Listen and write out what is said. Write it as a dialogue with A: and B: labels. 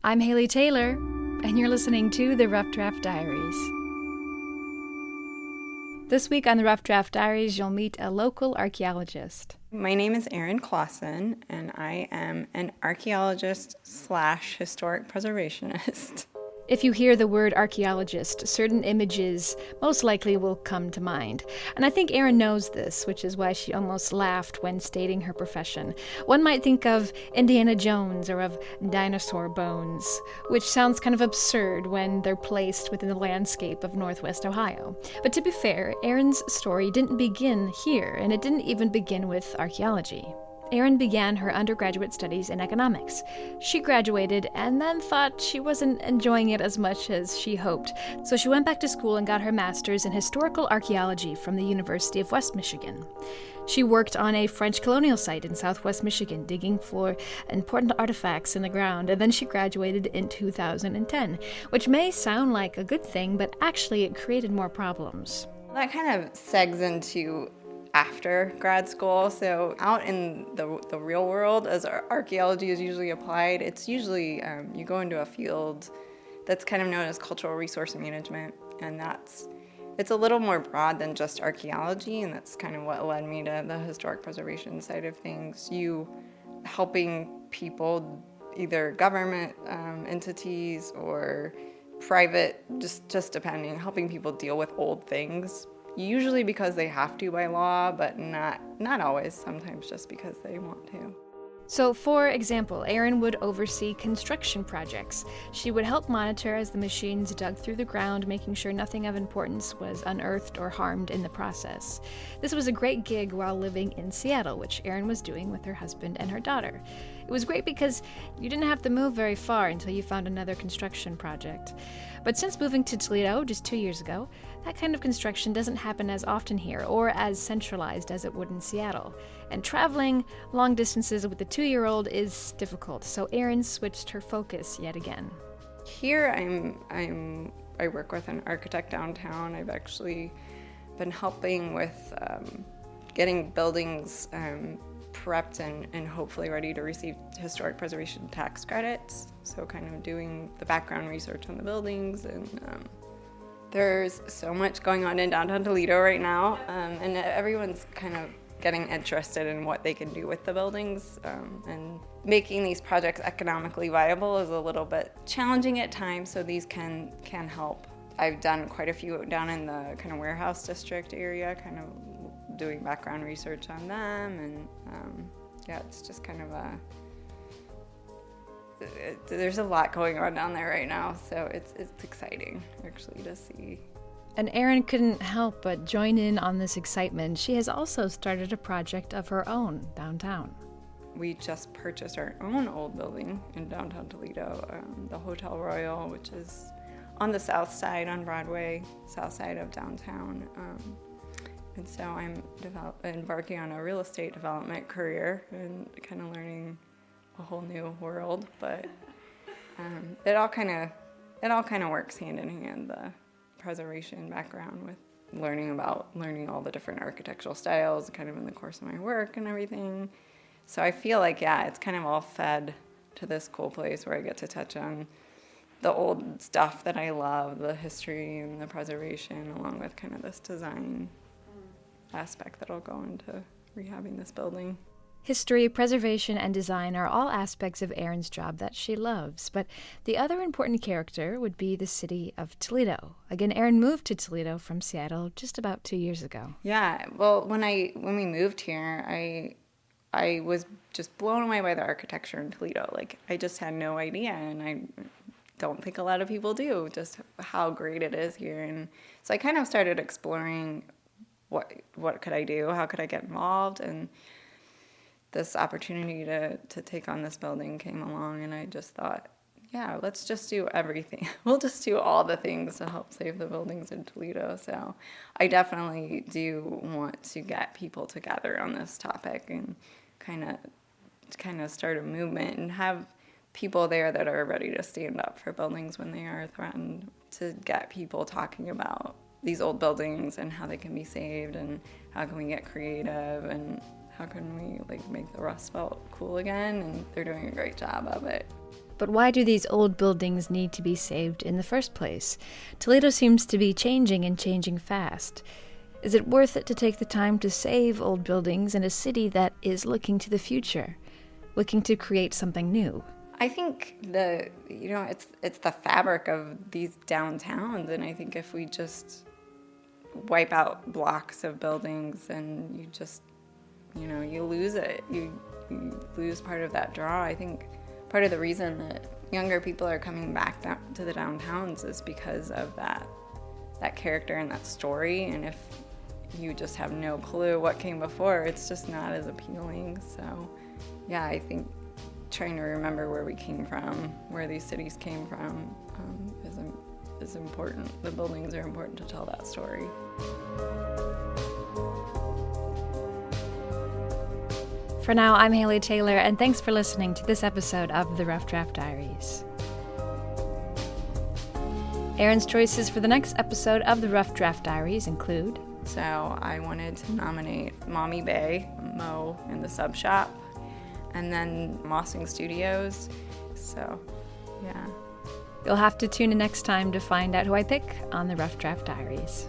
A: I'm Haley Taylor, and you're listening to the Rough Draft Diaries. This week on the Rough Draft Diaries, you'll meet a local archaeologist.
B: My name is Erin Claussen, and I am an archaeologist / historic preservationist.
A: If you hear the word archaeologist, certain images most likely will come to mind. And I think Erin knows this, which is why she almost laughed when stating her profession. One might think of Indiana Jones or of dinosaur bones, which sounds kind of absurd when they're placed within the landscape of Northwest Ohio. But to be fair, Erin's story didn't begin here, and it didn't even begin with archaeology. Erin began her undergraduate studies in economics. She graduated and then thought she wasn't enjoying it as much as she hoped, so she went back to school and got her master's in historical archaeology from the University of West Michigan. She worked on a French colonial site in southwest Michigan, digging for important artifacts in the ground, and then she graduated in 2010, which may sound like a good thing, but actually it created more problems.
B: That kind of segs into after grad school. So out in the real world, as archaeology is usually applied, it's usually you go into a field that's kind of known as cultural resource management, and it's a little more broad than just archaeology, and that's kind of what led me to the historic preservation side of things. You helping people, either government entities or private, just depending, helping people deal with old things. Usually because they have to by law, but not always, sometimes just because they want to.
A: So, for example, Erin would oversee construction projects. She would help monitor as the machines dug through the ground, making sure nothing of importance was unearthed or harmed in the process. This was a great gig while living in Seattle, which Erin was doing with her husband and her daughter. It was great because you didn't have to move very far until you found another construction project. But since moving to Toledo just 2 years ago, that kind of construction doesn't happen as often here or as centralized as it would in Seattle. And traveling long distances with a 2-year-old is difficult, so Erin switched her focus yet again.
B: Here I work with an architect downtown. I've actually been helping with getting buildings prepped and hopefully ready to receive historic preservation tax credits. So kind of doing the background research on the buildings, and there's so much going on in downtown Toledo right now, and everyone's kind of getting interested in what they can do with the buildings, and making these projects economically viable is a little bit challenging at times, so these can help. I've done quite a few down in the kind of warehouse district area, kind of doing background research on them, and it's just kind of there's a lot going on down there right now, so it's exciting actually to see.
A: And Erin couldn't help but join in on this excitement. She has also started a project of her own downtown.
B: We just purchased our own old building in downtown Toledo, the Hotel Royal, which is on the south side on Broadway, south side of downtown. And so I'm embarking on a real estate development career and kind of learning a whole new world. But it all kind of works hand in hand. The preservation background with learning all the different architectural styles, kind of in the course of my work and everything. So I feel like it's kind of all fed to this cool place where I get to touch on the old stuff that I love, the history and the preservation, along with kind of this design aspect that'll go into rehabbing this building.
A: History, preservation, and design are all aspects of Erin's job that she loves, but the other important character would be the city of Toledo. Again, Erin moved to Toledo from Seattle just about 2 years ago.
B: Yeah, well, when we moved here, I was just blown away by the architecture in Toledo. Like, I just had no idea, and I don't think a lot of people do, just how great it is here. And so I kind of started exploring what could I do, how could I get involved, and this opportunity to take on this building came along, and I just thought, let's just do everything. We'll just do all the things to help save the buildings in Toledo. So I definitely do want to get people together on this topic and kind of start a movement and have people there that are ready to stand up for buildings when they are threatened, to get people talking about these old buildings and how they can be saved, and how can we get creative, and how can we make the Rust Belt cool again, and they're doing a great job of it.
A: But why do these old buildings need to be saved in the first place? Toledo seems to be changing and changing fast. Is it worth it to take the time to save old buildings in a city that is looking to the future, looking to create something new?
B: I think it's the fabric of these downtowns, and I think if we just wipe out blocks of buildings and you just, you lose it. You lose part of that draw. I think part of the reason that younger people are coming back down to the downtowns is because of that character and that story. And if you just have no clue what came before, it's just not as appealing. So, yeah, I think trying to remember where we came from, where these cities came from, is important. The buildings are important to tell that story.
A: For now, I'm Haley Taylor, and thanks for listening to this episode of the Rough Draft Diaries. Erin's choices for the next episode of the Rough Draft Diaries include...
B: So I wanted to nominate Mommy Bay, Mo in the Sub Shop, and then Mossing Studios. So, yeah.
A: You'll have to tune in next time to find out who I pick on the Rough Draft Diaries.